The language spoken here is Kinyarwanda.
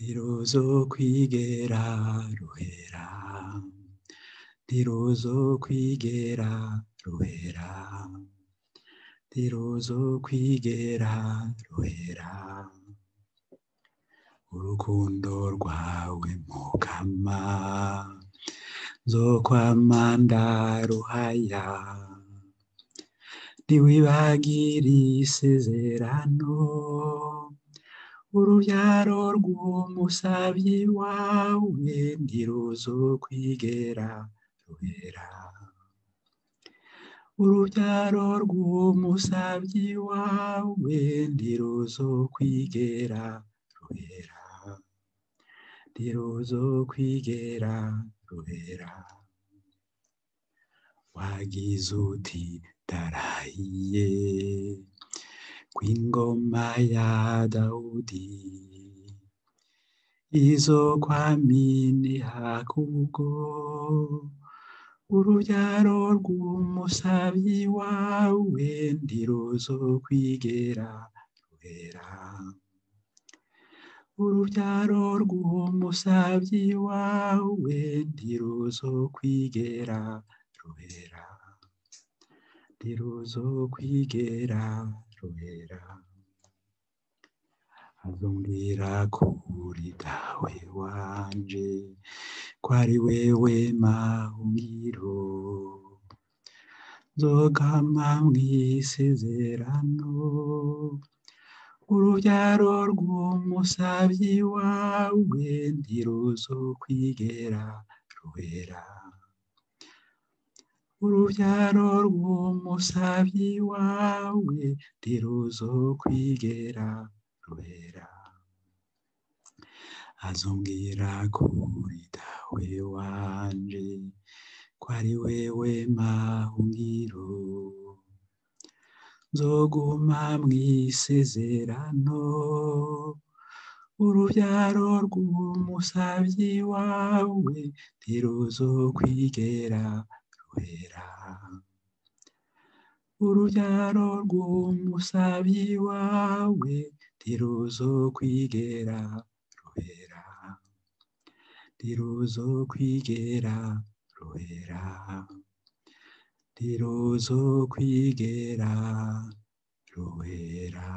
ntiruzokwigera ruhera, ntiruzokwigera ruhera, ntiruzokwigera ruhera. Urukundo rwawe Mukama nzokwama ndaruhaya, ntiwibagire isezerano, urubyaro rw'umusavyi wawe ntiruzokwigera ruhera, urubyaro rw'umusavyi wawe ntiruzokwigera ruhera, ntiruzokwigera ruhera. Wagize uti ndarahiye kw'ingoma ya Dawudi izokwaminiha kubwo urubyaro rw'umusavyi wawe ntiruzokwigera ruhera, urubyaro rw'umusavyi wawe ntiruzokwigera ruhera, ntiruzokwigera ruhera. Azombwira kuri dawe wanje ko ari wewe mahungiro, nzogama mw'isezerano, urubyaro rw'umusavyi wawe ntiruzokwigera ruhera, urubyaro rw'umusavyi wawe ntiruzokwigera ruhera. Azombwira kuri dawe wanje ko ari wewe mahungiro, nzoguma mw'isezerano, urubyaro rw'umusavyi wawe ntiruzokwigera ruhera, urubyaro rw'umusavyi wawe ntiruzokwigera ruhera, ntiruzokwigera ruhera, ntiruzokwigera ruhera.